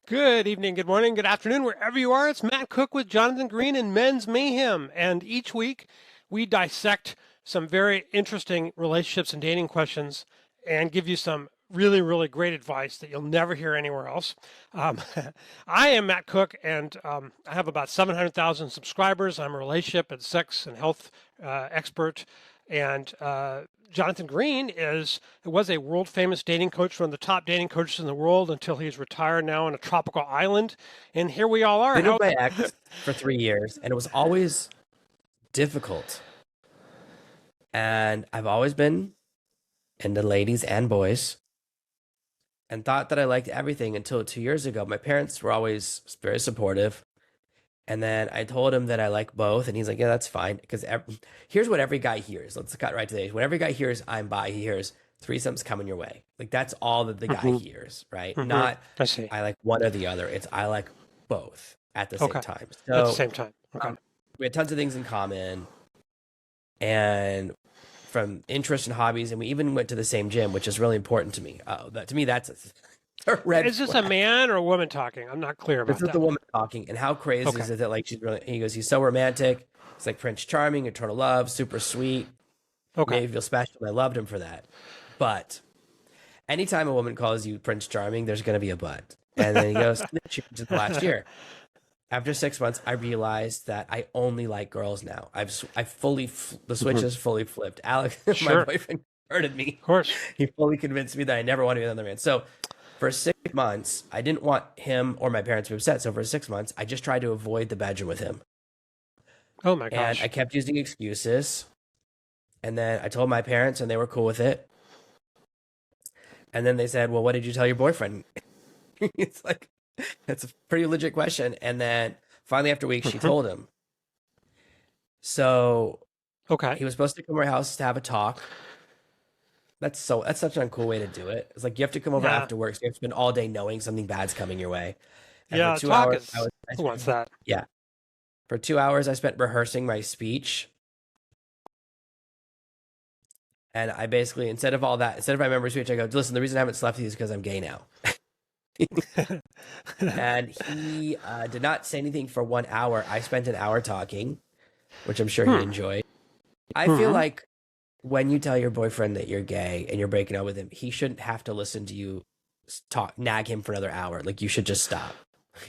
Good evening, good morning, good afternoon, wherever you are. It's Matt Cook with Jonathan Green and Men's Mayhem. And each week we dissect some very interesting relationships and dating questions and give you some really, really great advice that you'll never hear anywhere else. Um, I am Matt Cook, and I have about 700,000 subscribers. I'm a relationship and sex and health expert. And Jonathan Green was a world famous dating coach, one of the top dating coaches in the world until he's retired now on a tropical island. And here we all are. Been with my ex for 3 years, and it was always difficult. And I've always been into ladies and boys and thought that I liked everything until 2 years ago. My parents were always very supportive. And then I told him that I like both, and he's like, yeah, that's fine. Because here's what every guy hears. Let's cut right to the chase. When every guy hears I'm bi, he hears threesomes coming your way. Like that's all that the guy Mhm, hears, right? mhm. Not I see. I like one or the other. It's I like both at the same Okay. time. At the So same time. Okay. we had tons of things in common and from interests and hobbies, and we even went to the same gym, which is really important to me. To me, that's a red Is this a flag. man or a woman talking? I'm not clear This about is the that. woman talking, and how crazy Okay. is it that like she's really? He goes, he's so romantic. He's like Prince Charming, eternal love, super sweet, Okay. made me feel special. And I loved him for that. But anytime a woman calls you Prince Charming, there's going to be a but. And then he goes, and then she mentions the last year. After 6 months, I realized that I only like girls now. The switch Mhm. is fully flipped. Alex, my Sure. boyfriend, converted me. Of course. He fully convinced me that I never want to be another man. So for 6 months, I didn't want him or my parents to be upset. So for 6 months, I just tried to avoid the bedroom with him. Oh my And I gosh. kept using excuses. And then I told my parents, and they were cool with it. And then they said, well, what did you tell your boyfriend? It's like, that's a pretty legit question. And then finally, after weeks, she Mhm. told him. So Okay. he was supposed to come to our house to have a talk. That's such an uncool way to do it. It's like you have to come over Yeah. after work, so you have to spend all day knowing something bad's coming your way. And for Yeah. two Talk hours, is, who wants that? yeah, for 2 hours I spent rehearsing my speech. And I basically, instead of my memory speech, I go, listen, the reason I haven't slept with you is because I'm gay now. And he did not say anything for 1 hour. I spent an hour talking, which I'm sure he Hmm. enjoyed. I feel Hmm. like when you tell your boyfriend that you're gay and you're breaking up with him, he shouldn't have to listen to you nag him for another hour. Like you should just stop.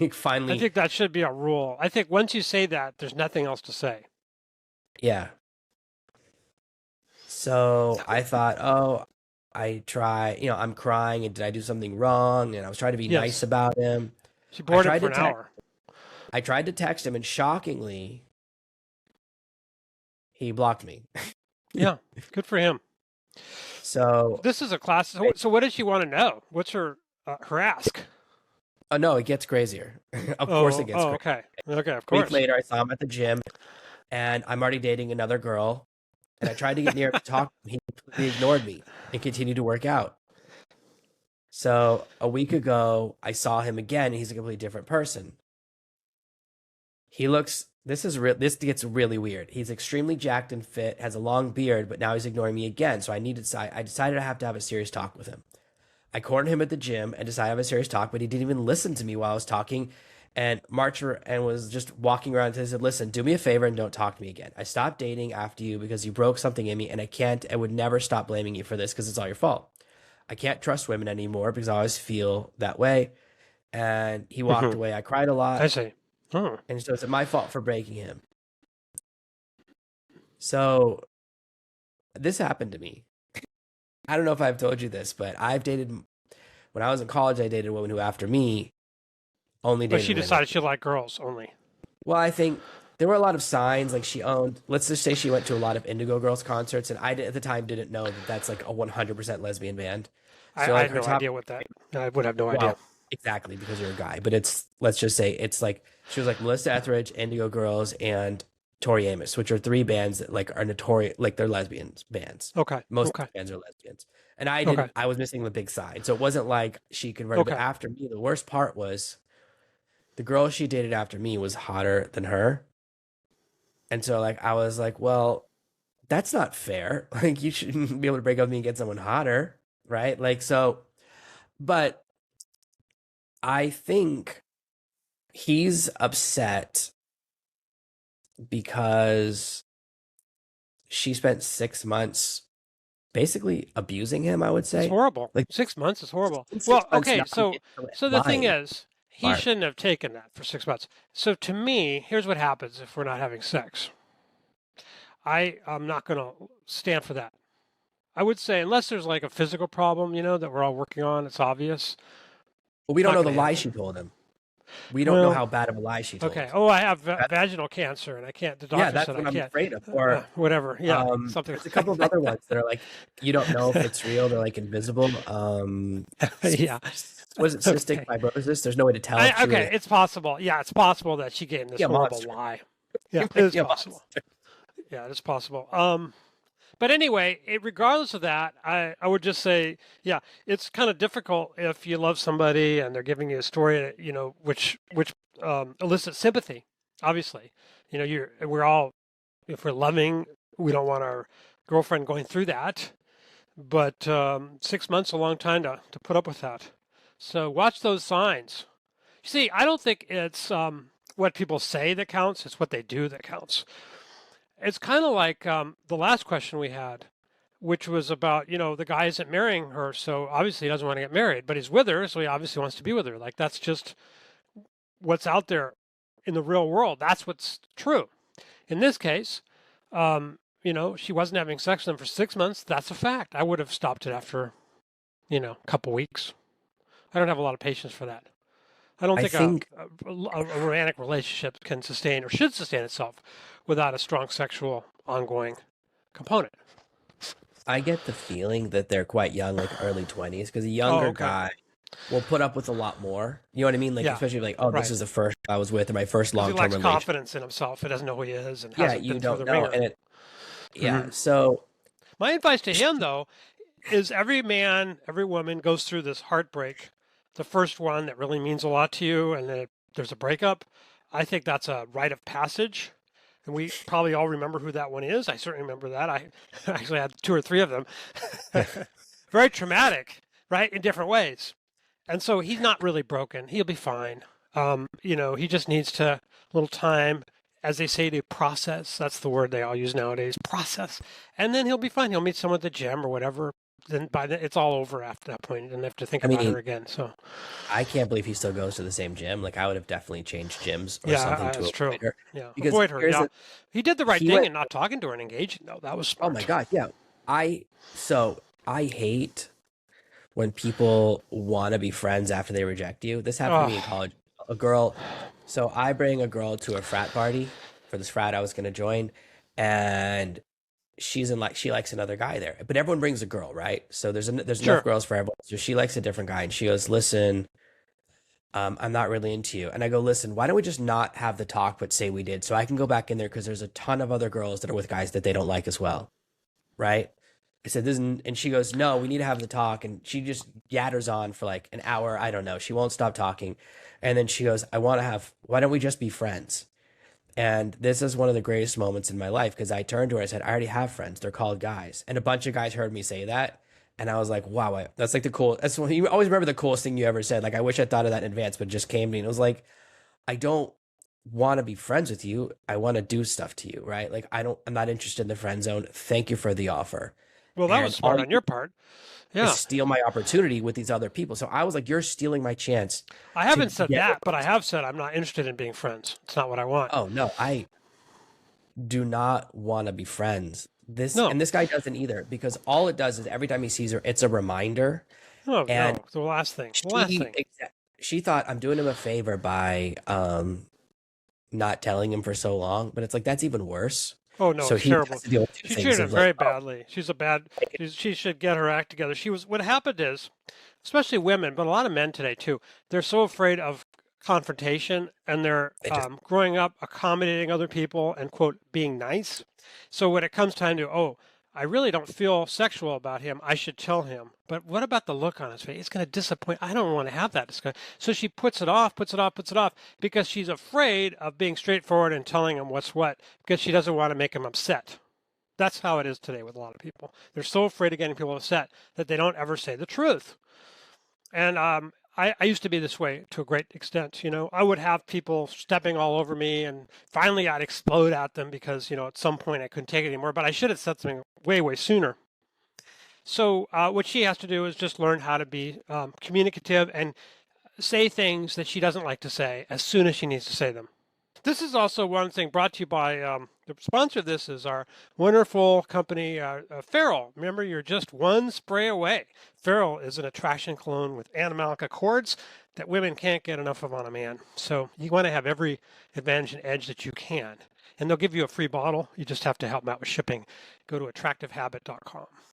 Like I finally, think that should be a rule. I think once you say that, there's nothing else to say. yeah. So I thought, oh, I'm crying and did I do something wrong? And I was trying to be nice Yes. about him. She I bored him tried for to an text, hour. I tried to text him and shockingly, he blocked me. Yeah. Good for him. So, This is a class. So what does she want to know? What's her ask? oh no, it gets crazier. Of course it Oh, gets oh, crazier. okay. Okay, of A week course. later, I saw him at the gym and I'm already dating another girl. And I tried to get near him to talk. He completely ignored me and continued to work out. So a week ago, I saw him again. And he's a completely different person. He looks. This is real. This gets really weird. He's extremely jacked and fit, has a long beard, but now he's ignoring me again. So I decided I have to have a serious talk with him. I cornered him at the gym and decided to have a serious talk, but he didn't even listen to me while I was talking and and was just walking around and said, listen, do me a favor and don't talk to me again. I stopped dating after you because you broke something in me and I would never stop blaming you for this because it's all your fault. I can't trust women anymore because I always feel that way. And he walked Hmm. away. I cried a I lot. see. Oh, And so it's my fault for breaking him. So this happened to me. I don't know if I've told you this, but when I was in college, I dated a woman who after me only but dated she women. decided she liked girls only. Well, I think there were a lot of signs. Like let's just say she went to a lot of Indigo Girls concerts, and at the time didn't know that that's like a 100% lesbian band. So I like had her no top, idea what that. I would have no idea. well, exactly because you're a guy, but let's just say it's like she was like Melissa Etheridge, Indigo Girls, and Tori Amos, which are three bands that like are notorious, like they're lesbians bands. Okay. Most Okay. bands are lesbians, and Okay. I was missing the big side, so it wasn't like she converted. But Okay. after me, the worst part was the girl she dated after me was hotter than her. And so like I was like, well, that's not fair. Like you shouldn't be able to break up with me and get someone hotter, right? Like so, but I think he's upset because she spent 6 months basically abusing him, I would It's say. horrible. Like 6 months is horrible. in six Well, months okay, not so the thing lying. is, he Smart. shouldn't have taken that for 6 months. So to me, here's what happens if we're not having sex. I am not going to stand for that. I would say unless there's like a physical problem, that we're all working on, it's obvious. But we It's don't not know going the to lie happen. she told him. We don't know Well, how bad of a lie she okay. told. Oh, I have That- vaginal cancer, and I can't. The yeah, doctor that's said I what I'm can't. afraid of. Or Whatever. Yeah, something there's a couple like of other ones that are like you don't know if it's real. They're like invisible. that. Yeah. Was it cystic Okay. fibrosis? There's no way to tell if she Okay. really It's possible. Yeah, it's possible that she gave him this a horrible monster. lie. You Yeah, it might is be a possible. monster. Yeah, it is possible. But anyway, regardless of that, I would just say, yeah, it's kind of difficult if you love somebody and they're giving you a story, which elicits sympathy. Obviously, we're all, if we're loving, we don't want our girlfriend going through that. But 6 months is a long time to put up with that. So watch those signs. See, I don't think it's what people say that counts; it's what they do that counts. It's kind of like the last question we had, which was about, the guy isn't marrying her, so obviously he doesn't want to get married, but he's with her, so he obviously wants to be with her. Like that's just what's out there in the real world. That's what's true. In this case, she wasn't having sex with him for 6 months. That's a fact. I would have stopped it after, a couple weeks. I don't have a lot of patience for that. I don't I think think a romantic relationship can sustain or should sustain itself without a strong sexual ongoing component. I get the feeling that they're quite young, like early 20s, because a Oh, younger okay. guy will put up with a lot more. You know what I mean? Like, Yeah, especially like, oh, this right. is the first I was with, or my first Because he long-term lacks relationship. confidence in himself. He doesn't know who he is and Yeah, hasn't you been through don't the know. ringer. And yeah, Hmm. so My advice to him, though, is every man, every woman goes through this heartbreak. The first one that really means a lot to you, and then there's a breakup. I think that's a rite of passage. And we probably all remember who that one is. I certainly remember that. I actually had two or three of them. Very traumatic, right? In different ways. And so he's not really broken. He'll be fine. He just needs a little time, as they say, to process. That's the word they all use nowadays, process. And then he'll be fine. He'll meet someone at the gym or whatever. Then by then it's all over after that point. He doesn't have to think I about mean, her again. So I can't believe he still goes to the same gym. Like, I would have definitely changed gyms or yeah, something to that's true. avoid her. Yeah, Because avoid her. here's Yeah, the he did the right he thing went. in not talking to her and engaging though. That was Oh my smart. God, yeah. I hate when people want to be friends after they reject you. This happened to me in Oh, college. A girl, so I bring a girl to a frat party for this frat I was going to join, and she likes another guy there. But everyone brings a girl, right? So there's enough sure. girls for everyone. So she likes a different guy, and she goes, "Listen, I'm not really into you." And I go, "Listen, why don't we just not have the talk, but say we did, so I can go back in there because there's a ton of other girls that are with guys that they don't like as well, right?" I said, "This isn't," and she goes, "No, we need to have the talk." And she just yatters on for like an hour. I don't know. She won't stop talking. And then she goes, why don't we just be friends? And this is one of the greatest moments in my life because I turned to her, I said, "I already have friends. They're called guys." And a bunch of guys heard me say that. And I was like, wow, that's like that's what you always remember the coolest thing you ever said. Like, I wish I thought of that in advance, but it just came to me. And it was like, I don't want to be friends with you. I want to do stuff to you, right? Like, I'm not interested in the friend zone. Thank you for the offer. Well, that was And all smart you on your part. is Yeah, steal my opportunity with these other people. So I was like, you're stealing my chance I to haven't said get with that, but I have said I'm not interested in being friends. It's not what I want. oh no, I do not want to be friends. No, This guy doesn't either because all it does is every time he sees her, it's a reminder. no, And no. The last thing. The last she thing. she thought I'm doing him a favor by not telling him for so long, but it's like that's even worse. Oh no, So it's he has terrible. to deal with two She things treated him of like, very oh, badly. She should get her act together. What happened is, especially women, but a lot of men today too, they're so afraid of confrontation and they're they just growing up accommodating other people and quote being nice. So when it comes time to, oh, I really don't feel sexual about him, I should tell him. But what about the look on his face? It's going to disappoint. I don't want to have that discussion. So she puts it off, puts it off, puts it off because she's afraid of being straightforward and telling him what's what because she doesn't want to make him upset. That's how it is today with a lot of people. They're so afraid of getting people upset that they don't ever say the truth. And I used to be this way to a great extent. I would have people stepping all over me, and finally I'd explode at them because, at some point I couldn't take it anymore. But I should have said something way, way sooner. So what she has to do is just learn how to be communicative and say things that she doesn't like to say as soon as she needs to say them. This is also one thing brought to you by the sponsor of this is our wonderful company, Feral. Remember, you're just one spray away. Feral is an attraction cologne with animalic accords that women can't get enough of on a man. So you want to have every advantage and edge that you can. And they'll give you a free bottle. You just have to help them out with shipping. Go to attractivehabit.com.